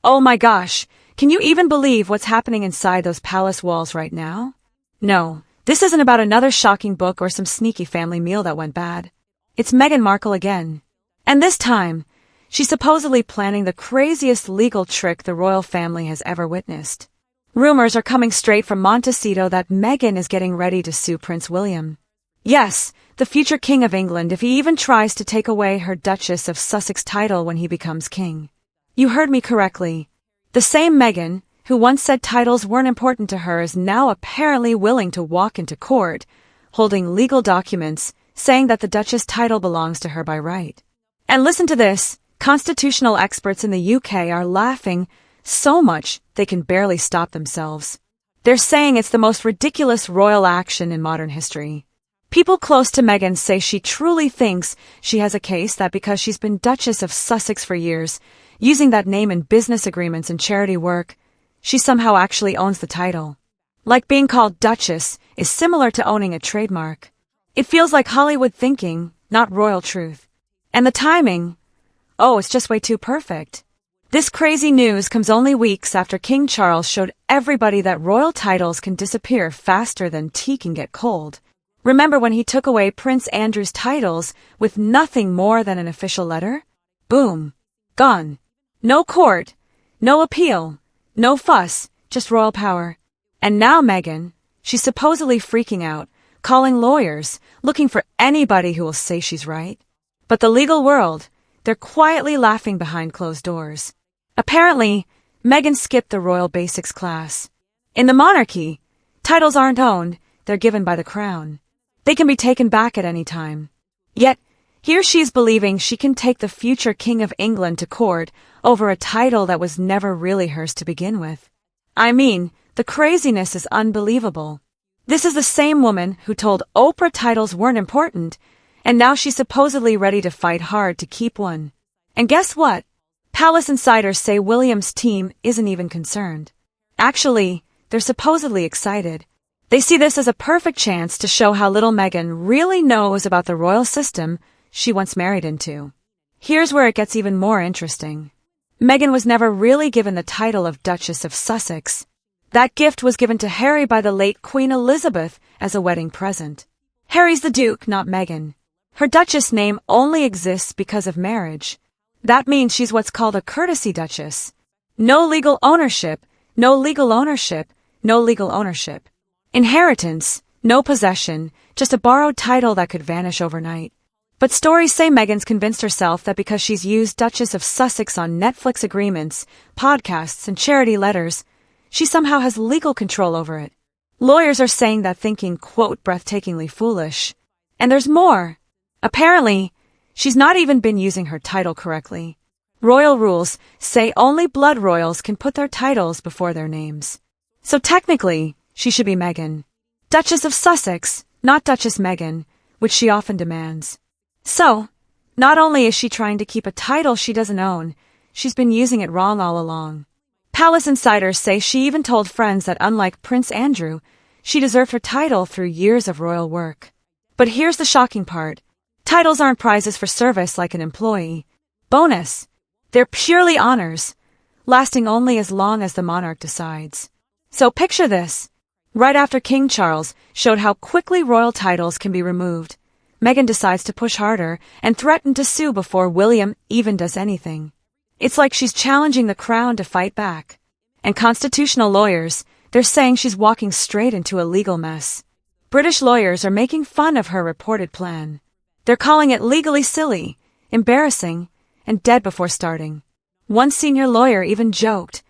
Oh my gosh, can you even believe what's happening inside those palace walls right now? No, this isn't about another shocking book or some sneaky family meal that went bad. It's Meghan Markle again. And this time, she's supposedly planning the craziest legal trick the royal family has ever witnessed. Rumors are coming straight from Montecito that Meghan is getting ready to sue Prince William. Yes, the future King of England, if he even tries to take away her Duchess of Sussex title when he becomes king. You heard me correctly. The same Meghan, who once said titles weren't important to her, is now apparently willing to walk into court, holding legal documents, saying that the Duchess title belongs to her by right. And listen to this, constitutional experts in the UK are laughing so much they can barely stop themselves. They're saying it's the most ridiculous royal action in modern history. People close to Meghan say she truly thinks she has a case that because she's been Duchess of Sussex for years, using that name in business agreements and charity work, she somehow actually owns the title. Like being called Duchess is similar to owning a trademark. It feels like Hollywood thinking, not royal truth. And the timing, oh, it's just way too perfect. This crazy news comes only weeks after King Charles showed everybody that royal titles can disappear faster than tea can get cold. Remember when he took away Prince Andrew's titles with nothing more than an official letter? Boom. Gone. No court, no appeal, no fuss, just royal power. And now Meghan, she's supposedly freaking out, calling lawyers, looking for anybody who will say she's right. But the legal world, they're quietly laughing behind closed doors. Apparently, Meghan skipped the royal basics class. In the monarchy, titles aren't owned, they're given by the crown. They can be taken back at any time. Yet, here she's believing she can take the future King of England to court over a title that was never really hers to begin with. I mean, the craziness is unbelievable. This is the same woman who told Oprah titles weren't important, and now she's supposedly ready to fight hard to keep one. And guess what? Palace insiders say William's team isn't even concerned. Actually, they're supposedly excited. They see this as a perfect chance to show how little Meghan really knows about the royal system she once married into. Here's where it gets even more interesting. Meghan was never really given the title of Duchess of Sussex. That gift was given to Harry by the late Queen Elizabeth as a wedding present. Harry's the Duke, not Meghan. Her Duchess name only exists because of marriage. That means she's what's called a courtesy Duchess. No legal ownership, no legal ownership, no legal ownership. Inheritance, no possession, just a borrowed title that could vanish overnight. But stories say Meghan's convinced herself that because she's used Duchess of Sussex on Netflix agreements, podcasts, and charity letters, she somehow has legal control over it. Lawyers are saying that thinking, quote, breathtakingly foolish. And there's more. Apparently, she's not even been using her title correctly. Royal rules say only blood royals can put their titles before their names. So technically, she should be Meghan. Duchess of Sussex, not Duchess Meghan, which she often demands. So, not only is she trying to keep a title she doesn't own, she's been using it wrong all along. Palace insiders say she even told friends that unlike Prince Andrew, she deserved her title through years of royal work. But here's the shocking part. Titles aren't prizes for service like an employee. Bonus. They're purely honors, lasting only as long as the monarch decides. So picture this. Right after King Charles showed how quickly royal titles can be removed, Meghan decides to push harder and threaten to sue before William even does anything. It's like she's challenging the crown to fight back. And constitutional lawyers, they're saying she's walking straight into a legal mess. British lawyers are making fun of her reported plan. They're calling it legally silly, embarrassing, and dead before starting. One senior lawyer even joked,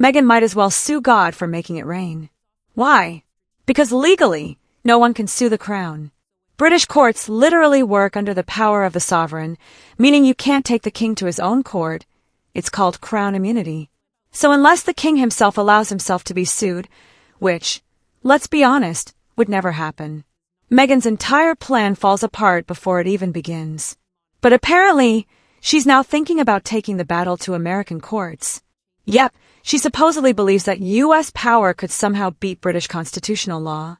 Meghan might as well sue God for making it rain. Why? Because legally, no one can sue the crown. British courts literally work under the power of the sovereign, meaning you can't take the king to his own court. It's called crown immunity. So unless the king himself allows himself to be sued, which, let's be honest, would never happen, Meghan's entire plan falls apart before it even begins. But apparently, she's now thinking about taking the battle to American courts. Yep, she supposedly believes that U.S. power could somehow beat British constitutional law.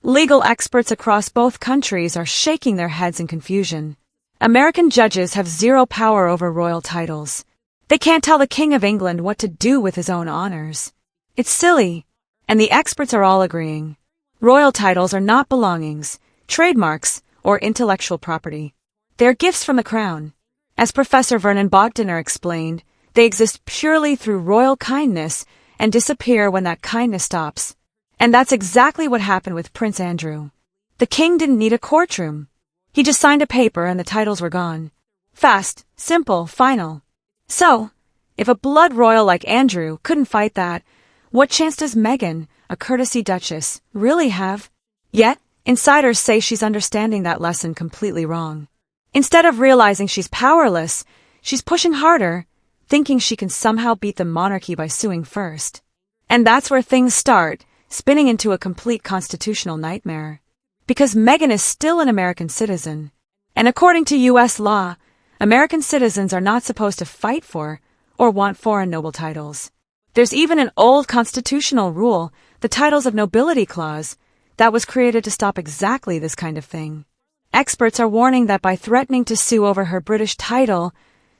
Legal experts across both countries are shaking their heads in confusion. American judges have zero power over royal titles. They can't tell the King of England what to do with his own honors. It's silly, and the experts are all agreeing. Royal titles are not belongings, trademarks, or intellectual property. They are gifts from the crown. As Professor Vernon Bogdaner explained, they exist purely through royal kindness and disappear when that kindness stops. And that's exactly what happened with Prince Andrew. The king didn't need a courtroom. He just signed a paper and the titles were gone. Fast, simple, final. So, if a blood royal like Andrew couldn't fight that, what chance does Meghan, a courtesy duchess, really have? Yet, insiders say she's understanding that lesson completely wrong. Instead of realizing she's powerless, she's pushing harder, thinking she can somehow beat the monarchy by suing first. And that's where things start, spinning into a complete constitutional nightmare. Because Meghan is still an American citizen. And according to U.S. law, American citizens are not supposed to fight for or want foreign noble titles. There's even an old constitutional rule, the Titles of Nobility Clause, that was created to stop exactly this kind of thing. Experts are warning that by threatening to sue over her British title,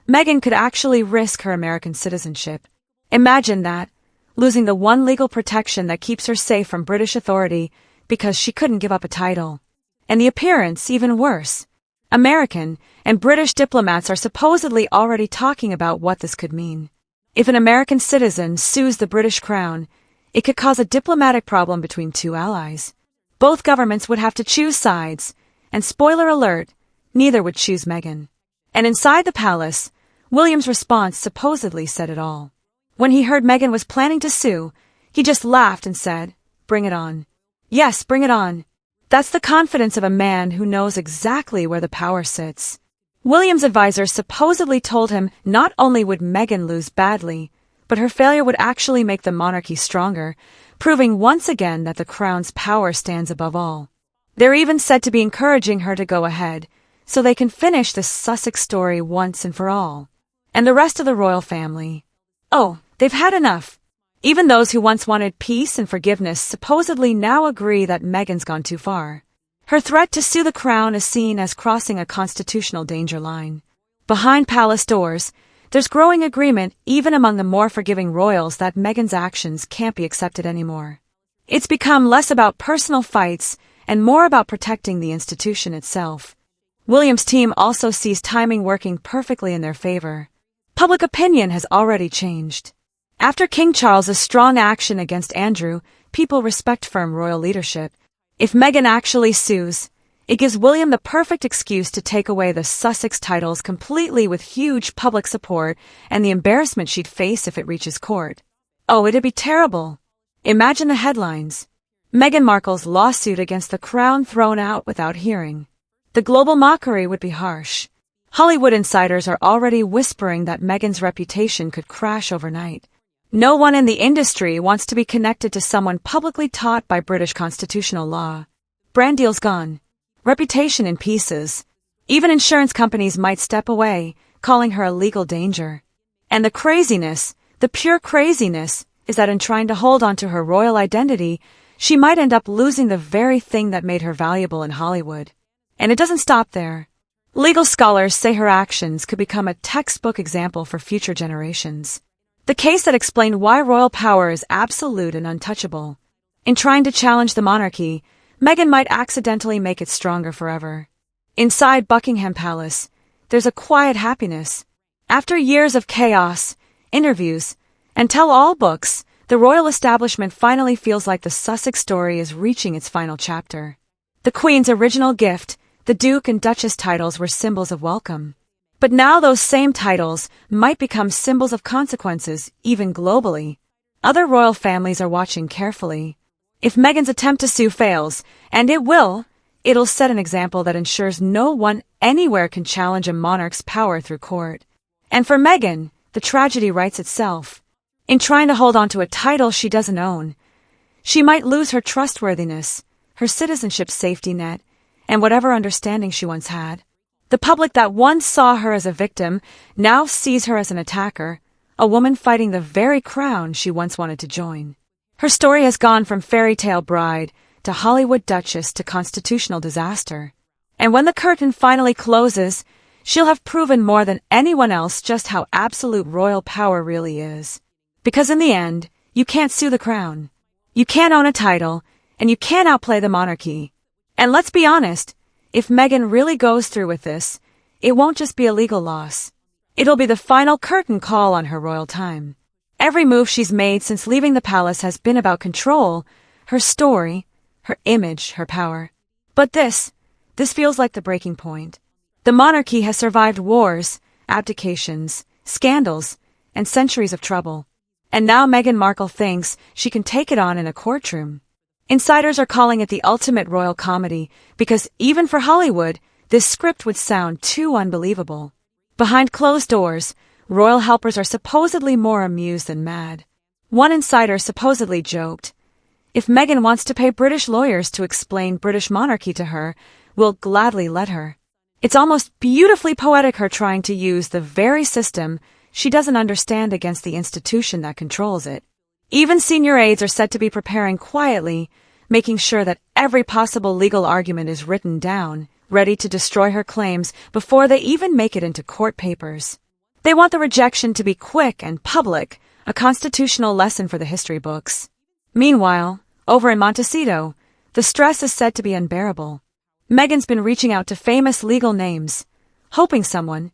Meghan could actually risk her American citizenship. Imagine that, losing the one legal protection that keeps her safe from British authority because she couldn't give up a title. And the appearance, even worse. American and British diplomats are supposedly already talking about what this could mean. If an American citizen sues the British crown, it could cause a diplomatic problem between two allies. Both governments would have to choose sides, and spoiler alert, neither would choose Meghan. And inside the palace, William's response supposedly said it all. When he heard Meghan was planning to sue, he just laughed and said, "Bring it on." Yes, bring it on. That's the confidence of a man who knows exactly where the power sits. William's advisors supposedly told him not only would Meghan lose badly, but her failure would actually make the monarchy stronger, proving once again that the crown's power stands above all. They're even said to be encouraging her to go ahead, so they can finish this Sussex story once and for all. And the rest of the royal family. Oh, they've had enough. Even those who once wanted peace and forgiveness supposedly now agree that Meghan's gone too far. Her threat to sue the crown is seen as crossing a constitutional danger line. Behind palace doors, there's growing agreement even among the more forgiving royals that Meghan's actions can't be accepted anymore. It's become less about personal fights and more about protecting the institution itself. William's team also sees timing working perfectly in their favor. Public opinion has already changed. After King Charles's strong action against Andrew, people respect firm royal leadership. If Meghan actually sues, it gives William the perfect excuse to take away the Sussex titles completely with huge public support and the embarrassment she'd face if it reaches court. Oh, it'd be terrible. Imagine the headlines. Meghan Markle's lawsuit against the crown thrown out without hearing. The global mockery would be harsh. Hollywood insiders are already whispering that Meghan's reputation could crash overnight. No one in the industry wants to be connected to someone publicly taught by British constitutional law. Brand deals gone. Reputation in pieces. Even insurance companies might step away, calling her a legal danger. And the craziness, the pure craziness, is that in trying to hold on to her royal identity, she might end up losing the very thing that made her valuable in Hollywood. And it doesn't stop there. Legal scholars say her actions could become a textbook example for future generations. The case that explained why royal power is absolute and untouchable. In trying to challenge the monarchy, Meghan might accidentally make it stronger forever. Inside Buckingham Palace, there's a quiet happiness. After years of chaos, interviews, and tell-all books, the royal establishment finally feels like the Sussex story is reaching its final chapter. The Queen's original gift, the Duke and Duchess titles, were symbols of welcome. But now those same titles might become symbols of consequences, even globally. Other royal families are watching carefully. If Meghan's attempt to sue fails, and it will, it'll set an example that ensures no one anywhere can challenge a monarch's power through court. And for Meghan, the tragedy writes itself. In trying to hold on to a title she doesn't own, she might lose her trustworthiness, her citizenship safety net, and whatever understanding she once had. The public that once saw her as a victim now sees her as an attacker, a woman fighting the very crown she once wanted to join. Her story has gone from fairy tale bride to Hollywood Duchess to constitutional disaster. And when the curtain finally closes, she'll have proven more than anyone else just how absolute royal power really is. Because in the end, you can't sue the crown. You can't own a title, and you can't outplay the monarchy. And let's be honest, if Meghan really goes through with this, it won't just be a legal loss. It'll be the final curtain call on her royal time. Every move she's made since leaving the palace has been about control, her story, her image, her power. But this feels like the breaking point. The monarchy has survived wars, abdications, scandals, and centuries of trouble. And now Meghan Markle thinks she can take it on in a courtroom. Insiders are calling it the ultimate royal comedy because even for Hollywood, this script would sound too unbelievable. Behind closed doors, royal helpers are supposedly more amused than mad. One insider supposedly joked, "If Meghan wants to pay British lawyers to explain British monarchy to her, we'll gladly let her." It's almost beautifully poetic, her trying to use the very system she doesn't understand against the institution that controls it. Even senior aides are said to be preparing quietly, making sure that every possible legal argument is written down, ready to destroy her claims before they even make it into court papers. They want the rejection to be quick and public, a constitutional lesson for the history books. Meanwhile, over in Montecito, the stress is said to be unbearable. Meghan's been reaching out to famous legal names, hoping someone,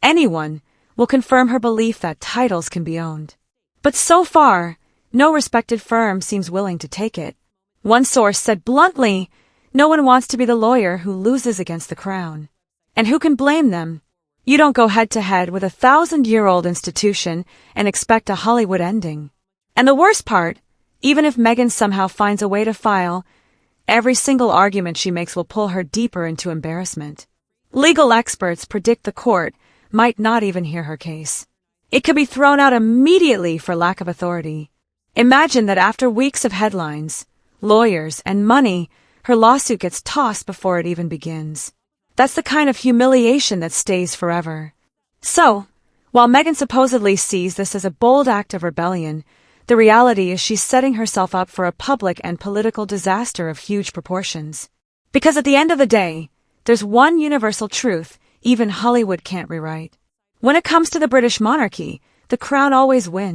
anyone, will confirm her belief that titles can be owned. But so far, no respected firm seems willing to take it. One source said bluntly, no one wants to be the lawyer who loses against the crown. And who can blame them? You don't go head-to-head with a 1,000-year-old institution and expect a Hollywood ending. And the worst part, even if Meghan somehow finds a way to file, every single argument she makes will pull her deeper into embarrassment. Legal experts predict the court might not even hear her case. It could be thrown out immediately for lack of authority. Imagine that after weeks of headlines, lawyers, and money, her lawsuit gets tossed before it even begins. That's the kind of humiliation that stays forever. So, while Meghan supposedly sees this as a bold act of rebellion, the reality is she's setting herself up for a public and political disaster of huge proportions. Because at the end of the day, there's one universal truth even Hollywood can't rewrite. When it comes to the British monarchy, the crown always wins.